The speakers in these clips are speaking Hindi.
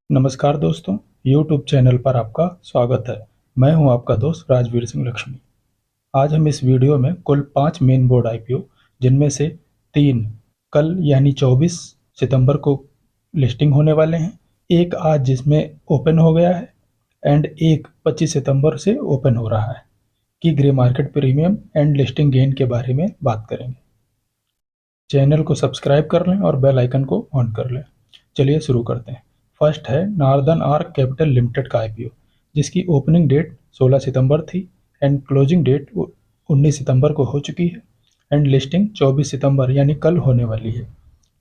नमस्कार दोस्तों, YouTube चैनल पर आपका स्वागत है। मैं हूं आपका दोस्त राजवीर सिंह लक्ष्मी। आज हम इस वीडियो में कुल 5 मेन बोर्ड IPO, जिनमें से 3 कल यानी 24 सितंबर को लिस्टिंग होने वाले हैं, एक आज जिसमें ओपन हो गया है एंड एक 25 सितंबर से ओपन हो रहा है, की grey market premium and listing gain के बारे में बात करेंगे। चैनल को सब्सक्राइब कर लें और बेल आइकन को ऑन कर लें। चलिए शुरू करते हैं। फर्स्ट है नॉर्दर्न आर्क कैपिटल लिमिटेड का IPO, जिसकी ओपनिंग डेट 16 सितंबर थी एंड क्लोजिंग डेट 19 सितंबर को हो चुकी है एंड लिस्टिंग 24 सितंबर यानी कल होने वाली है।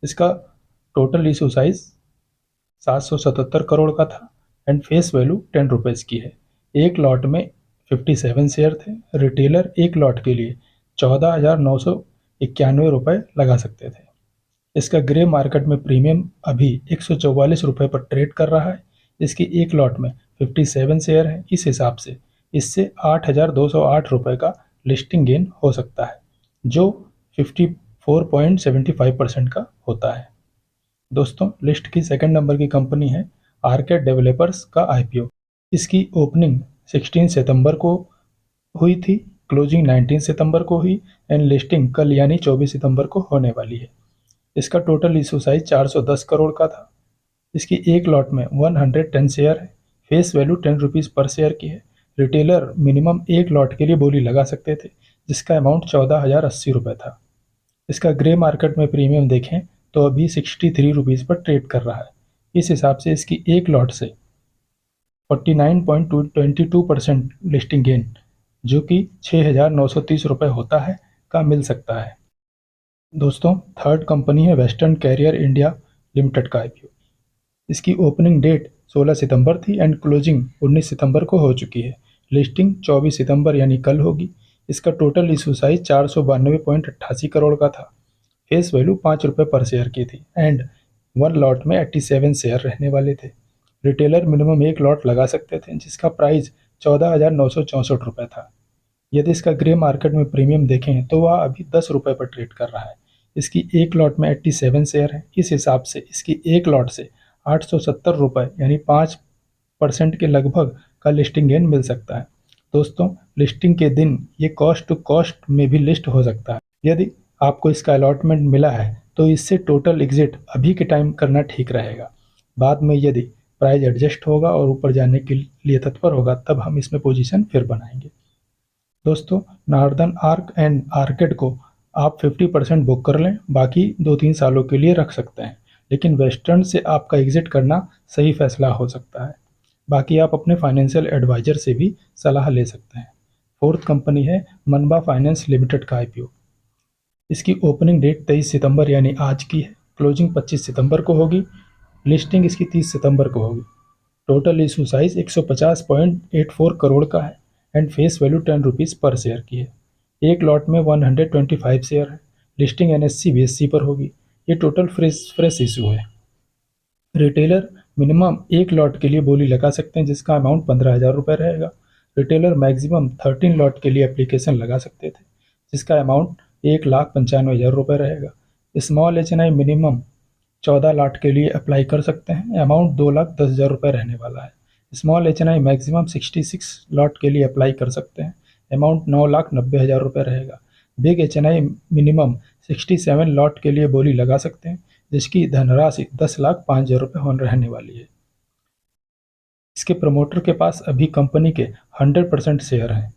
इसका टोटल इशू साइज 777 करोड़ का था एंड फेस वैल्यू 10 रुपीज़ की है। एक लॉट में 57 शेयर थे। रिटेलर एक लॉट के लिए 14,991 रुपये लगा सकते थे। इसका ग्रे मार्केट में प्रीमियम अभी 144 रुपये पर ट्रेड कर रहा है। इसकी एक लॉट में 57 शेयर है। इस हिसाब से इससे 8,208 रुपये का लिस्टिंग गेन हो सकता है, जो 54.75% का होता है। दोस्तों, लिस्ट की सेकंड नंबर की कंपनी है आर्केड डेवलपर्स का IPO। इसकी ओपनिंग 16 सितंबर को हुई थी, क्लोजिंग 19 सितंबर को हुई एंड लिस्टिंग कल यानी 24 सितंबर को होने वाली है। इसका टोटल इशू साइज 410 करोड़ का था। इसकी एक लॉट में 110 शेयर है। फेस वैल्यू 10 रुपीज़ पर शेयर की है। रिटेलर मिनिमम एक लॉट के लिए बोली लगा सकते थे, जिसका अमाउंट 14,080 रुपये था। इसका ग्रे मार्केट में प्रीमियम देखें तो अभी 63 रुपीज़ पर ट्रेड कर रहा है। इस हिसाब से इसकी एक लॉट से 49.22% लिस्टिंग गेन, जो कि 6,930 रुपये होता है, का मिल सकता है। दोस्तों, थर्ड कंपनी है वेस्टर्न कैरियर इंडिया लिमिटेड का IPO। इसकी ओपनिंग डेट 16 सितंबर थी एंड क्लोजिंग 19 सितंबर को हो चुकी है। लिस्टिंग 24 सितंबर यानी कल होगी। इसका टोटल इशू साइज 492.88 करोड़ का था। फेस वैल्यू 5 रुपये पर शेयर की थी एंड वन लॉट में 87 शेयर रहने वाले थे। रिटेलर मिनिमम एक लॉट लगा सकते थे, जिसका प्राइस 14,964 रुपये था। यदि इसका ग्रे मार्केट में प्रीमियम देखें तो वह अभी 10 रुपये पर ट्रेड कर रहा है। इसकी एक लॉट में 87 शेयर है। इस हिसाब से इसकी एक लॉट से 870 रुपये यानी 5% के लगभग का लिस्टिंग गेन मिल सकता है। दोस्तों, लिस्टिंग के दिन ये कॉस्ट टू कॉस्ट में भी लिस्ट हो सकता है। यदि आपको इसका अलॉटमेंट मिला है तो इससे टोटल एग्जिट अभी के टाइम करना ठीक रहेगा। बाद में यदि प्राइस एडजस्ट होगा और ऊपर जाने के लिए तत्पर होगा, तब हम इसमें पोजीशन फिर बनाएंगे। दोस्तों, नॉर्दर्न आर्क एंड आर्केड को आप 50% बुक कर लें, बाकी 2-3 सालों के लिए रख सकते हैं, लेकिन वेस्टर्न से आपका एग्जिट करना सही फैसला हो सकता है। बाकी आप अपने फाइनेंशियल एडवाइजर से भी सलाह ले सकते हैं। फोर्थ कंपनी है मनबा फाइनेंस लिमिटेड का IPO। इसकी ओपनिंग डेट 23 सितंबर यानी आज की है। क्लोजिंग 25 सितंबर को होगी। लिस्टिंग इसकी 30 सितंबर को होगी। टोटल इशू साइज 150.84 करोड़ का है एंड फेस वैल्यू 10 रुपीज़ पर शेयर की है। एक लॉट में 125 शेयर है। लिस्टिंग NSE BSE पर होगी। ये टोटल फ्रेश इशू है। रिटेलर मिनिमम एक लॉट के लिए बोली लगा सकते हैं, जिसका अमाउंट 15,000 रुपये रहेगा। रिटेलर मैक्सिमम 13 लॉट के लिए एप्लीकेशन लगा सकते थे, जिसका अमाउंट 1,95,000 रुपये रहेगा। स्मॉल HNI मिनिमम 14 लॉट के लिए अप्लाई कर सकते हैं। अमाउंट 2,10,000 रुपये रहने वाला है। स्मॉल HNI मैक्सिमम 66 लॉट के लिए अप्लाई कर सकते हैं। अमाउंट 9,90,000 रुपये रहेगा। बिग HNI मिनिमम 67 लॉट के लिए बोली लगा सकते हैं, जिसकी धनराशि 10,05,000 रुपये रहने वाली है। इसके प्रमोटर के पास अभी कंपनी के 100% शेयर हैं।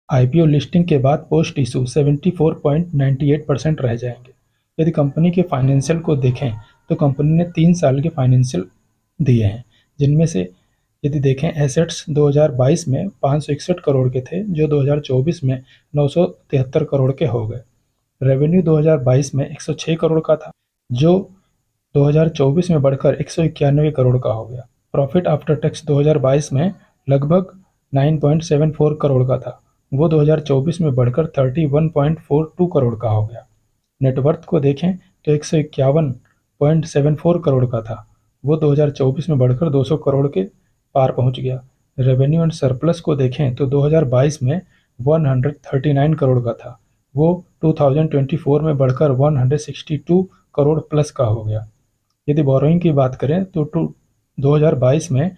IPO लिस्टिंग के बाद पोस्ट इशू 74.98% रह जाएंगे। यदि कंपनी के फाइनेंशियल को देखें तो कंपनी ने 3 साल के फाइनेंशियल दिए हैं, जिनमें से यदि देखें एसेट्स 2022 में 561 करोड़ के थे, जो 2024 में 973 करोड़ के हो गए। रेवेन्यू 2022 में 106 करोड़ का था, जो 2024 में बढ़कर 191 करोड़ का हो गया। प्रॉफिट आफ्टर टैक्स 2022 में लगभग 9.74 करोड़ का था, वो 2024 में बढ़कर 31.42 करोड़ का हो गया। नेटवर्थ को देखें तो 151.74 करोड़ का था, वो 2024 में बढ़कर 200 करोड़ के पार पहुंच गया। रेवेन्यू एंड सरप्लस को देखें तो 2022 में 139 करोड़ का था, वो 2024 में बढ़कर 162 करोड़ प्लस का हो गया। यदि बोरोइंग की बात करें तो 2022 में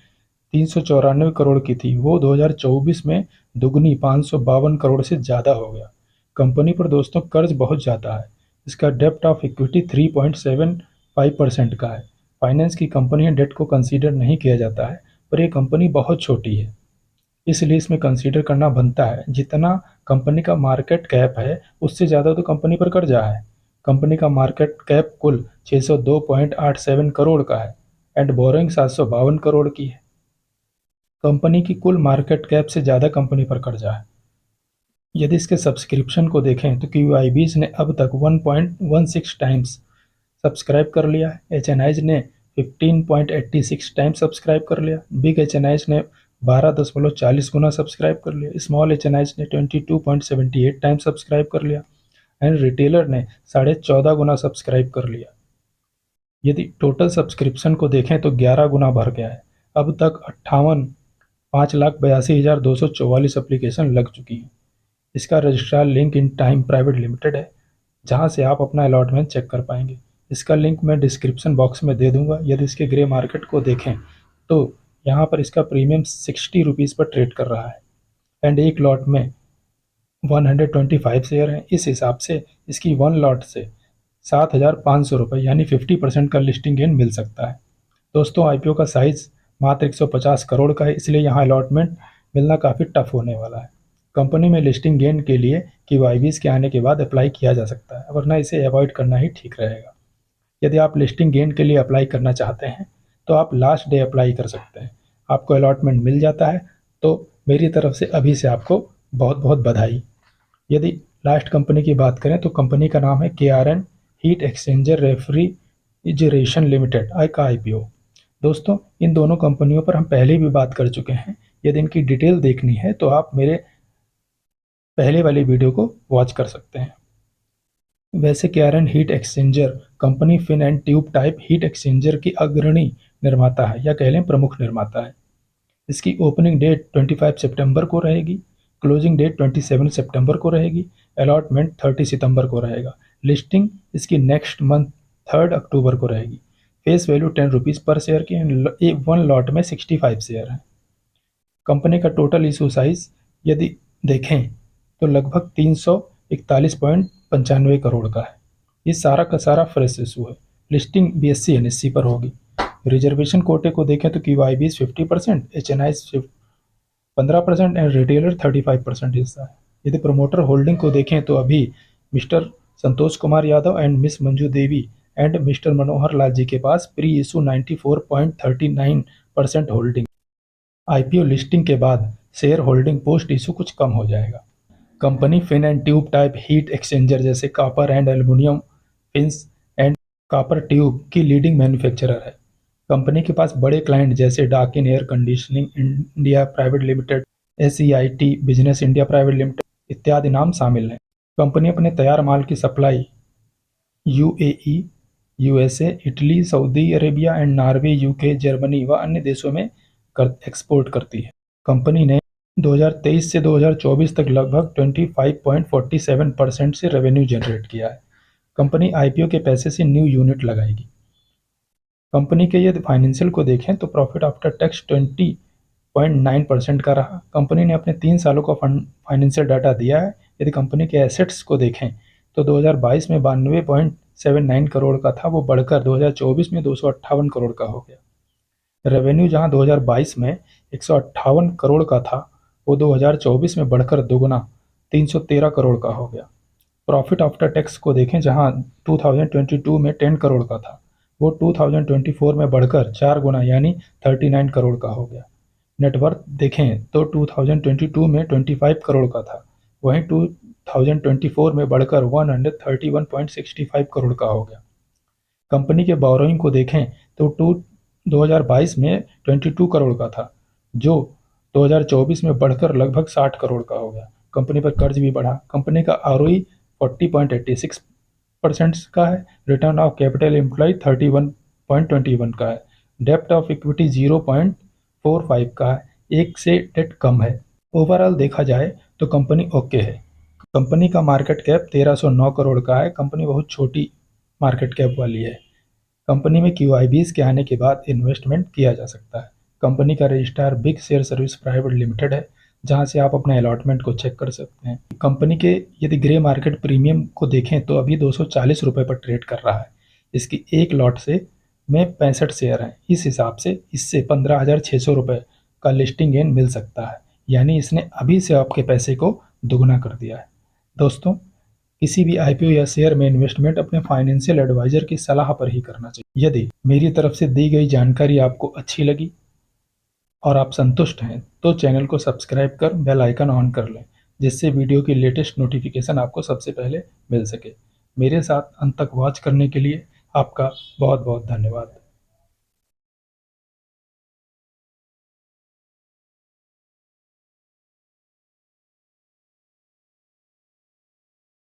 394 करोड़ की थी, वो 2024 में दुगनी 552 करोड़ से ज़्यादा हो गया। कंपनी पर दोस्तों कर्ज बहुत ज़्यादा है। इसका डेप्ट ऑफ इक्विटी 3.75% का है। फाइनेंस की कंपनी है, डेट को कंसीडर नहीं किया जाता है, पर ये कंपनी बहुत छोटी है, इसलिए इसमें कंसीडर करना बनता है। जितना कंपनी का मार्केट कैप है उससे ज़्यादा तो कंपनी पर कर्जा है। कंपनी का मार्केट कैप कुल 602.87 करोड़ का है एंड बोरोइंग 752 करोड़ की है। कंपनी की कुल मार्केट कैप से ज़्यादा कंपनी पर कर्जा है। यदि इसके सब्सक्रिप्शन को देखें तो QIBs ने अब तक 1.16 टाइम्स सब्सक्राइब कर लिया है। HNIs ने 15.86 टाइम्स सब्सक्राइब कर लिया। बिग HNIs ने 12.40 गुना सब्सक्राइब कर लिया। स्मॉल HNIs ने 22.78 टाइम्स सब्सक्राइब कर लिया एंड रिटेलर ने 14.5 गुना सब्सक्राइब कर लिया। यदि टोटल सब्सक्रिप्शन को देखें तो 11 गुना बढ़ गया है। अब तक 5,82,244 एप्लीकेशन लग चुकी हैं। इसका registrar link in time private limited है, जहां से आप अपना अलॉटमेंट चेक कर पाएंगे। इसका लिंक मैं डिस्क्रिप्शन बॉक्स में दे दूंगा। यदि इसके ग्रे मार्केट को देखें तो यहाँ पर इसका प्रीमियम 60 रुपीज़ पर ट्रेड कर रहा है एंड एक लॉट में 125 शेयर हैं। इस हिसाब से इसकी वन लॉट से 7,500 रुपये यानी 50% का लिस्टिंग गेन मिल सकता है। दोस्तों, IPO का साइज़ मात्र 150 करोड़ का है, इसलिए यहाँ अलॉटमेंट मिलना काफ़ी टफ होने वाला है। कंपनी में लिस्टिंग गेन के लिए QIBs के आने के बाद अप्लाई किया जा सकता है, वरना इसे अवॉइड करना ही ठीक रहेगा। यदि आप लिस्टिंग गेन के लिए अप्लाई करना चाहते हैं तो आप लास्ट डे अप्लाई कर सकते हैं। आपको अलॉटमेंट मिल जाता है तो मेरी तरफ से अभी से आपको बहुत बहुत बधाई। यदि लास्ट कंपनी की बात करें तो कंपनी का नाम है KRN heat exchanger refrigeration limited का IPO। दोस्तों, इन दोनों कंपनियों पर हम पहले भी बात कर चुके हैं। यदि इनकी डिटेल देखनी है तो आप मेरे पहले वाली वीडियो को वॉच कर सकते हैं। वैसे KRN heat exchanger company fin and tube type heat exchanger की अग्रणी निर्माता है, या कह लें प्रमुख निर्माता है। इसकी ओपनिंग डेट 25 सितंबर को रहेगी, क्लोजिंग डेट 27 सितंबर को रहेगी, अलॉटमेंट 30 सितंबर को रहेगा। लिस्टिंग इसकी नेक्स्ट मंथ 3 अक्टूबर को रहेगी। फेस वैल्यू 10 रुपीज़ पर शेयर की, वन लॉट में 65 शेयर हैं। कंपनी का टोटल इशू साइज यदि देखें तो लगभग 341.95 करोड़ का है। ये सारा का सारा फ्रेश इशू है। लिस्टिंग BSE NSE पर होगी। रिजर्वेशन कोटे को देखें तो QIBs 50%, HNIs 15% एंड रिटेलर 35% हिस्सा है। यदि प्रमोटर होल्डिंग को देखें तो अभी mister Santosh Kumar Yadav and miss Manju Devi and mister Manohar Lal ji के पास pre issue 94.39% holding. IPO listing के बाद शेयर होल्डिंग पोस्ट इशू कुछ कम हो जाएगा। Company fin and tube type heat exchanger जैसे copper and aluminium fins and copper tube की लीडिंग मैन्युफैक्चरर है। कंपनी के पास बड़े क्लाइंट जैसे Daikin air conditioning India private limited, SEIT business India private limited इत्यादि नाम शामिल हैं। कंपनी अपने तैयार माल की supply UAE, USA, Italy, Saudi Arabia and Norway, UK, Germany व अन्य देशों में एक्सपोर्ट करती है। कंपनी ने 2023 से 2024 तक लगभग 25.47% से रेवेन्यू जनरेट किया है। कंपनी IPO के पैसे से न्यू यूनिट लगाएगी। कंपनी के यदि फाइनेंशियल को देखें तो प्रॉफिट आफ्टर टैक्स 20.9% का रहा। कंपनी ने अपने 3 सालों का फाइनेंशियल डाटा दिया है। यदि कंपनी के एसेट्स को देखें तो 2022 में 92.79 करोड़ का था, वो बढ़कर 2024 में 258 करोड़ का हो गया। रेवेन्यू जहां 2022 में 158 करोड़ का था, वो 2024 में बढ़कर दोगुना 313 करोड़ का हो गया। प्रॉफिट आफ्टर टैक्स को देखें, जहां 2022 में 10 करोड़ का था, वो 2024 में बढ़कर 4 गुना यानी 39 करोड़ का हो गया। नेटवर्थ देखें तो 2022 में 25 करोड़ का था, वहीं 2024 में बढ़कर 131.65 करोड़ का हो गया। कंपनी के बोरोइंग को देखें तो 2022 में 22 करोड़ का था, जो 2024 में बढ़कर लगभग 60 करोड़ का हो गया। कंपनी पर कर्ज भी बढ़ा। कंपनी का ROE 40.86% का है। रिटर्न ऑफ कैपिटल एम्प्लॉय 31.21 का है। डेप्ट ऑफ इक्विटी 0.45 का है। एक से डेट कम है। ओवरऑल देखा जाए तो कंपनी ओके है। कंपनी का मार्केट कैप 1309 करोड़ का है। कंपनी बहुत छोटी मार्केट कैप वाली है। कंपनी में QIBs के आने के बाद इन्वेस्टमेंट किया जा सकता है। कंपनी का registrar big share service private limited है, जहां से आप अपने अलॉटमेंट को चेक कर सकते हैं। कंपनी के यदि ग्रे मार्केट प्रीमियम को देखें तो अभी 240 रुपये पर ट्रेड कर रहा है। इसकी एक लॉट से में 65 शेयर हैं। इस हिसाब से इससे 15,600 रुपये का लिस्टिंग गेन मिल सकता है, यानी इसने अभी से आपके पैसे को दुगना कर दिया है। दोस्तों, किसी भी IPO या शेयर में इन्वेस्टमेंट अपने फाइनेंशियल एडवाइजर की सलाह पर ही करना चाहिए। यदि मेरी तरफ से दी गई जानकारी आपको अच्छी लगी और आप संतुष्ट हैं तो चैनल को सब्सक्राइब कर बेल आइकन ऑन कर लें, जिससे वीडियो की लेटेस्ट नोटिफिकेशन आपको सबसे पहले मिल सके। मेरे साथ अंत तक वॉच करने के लिए आपका बहुत बहुत धन्यवाद।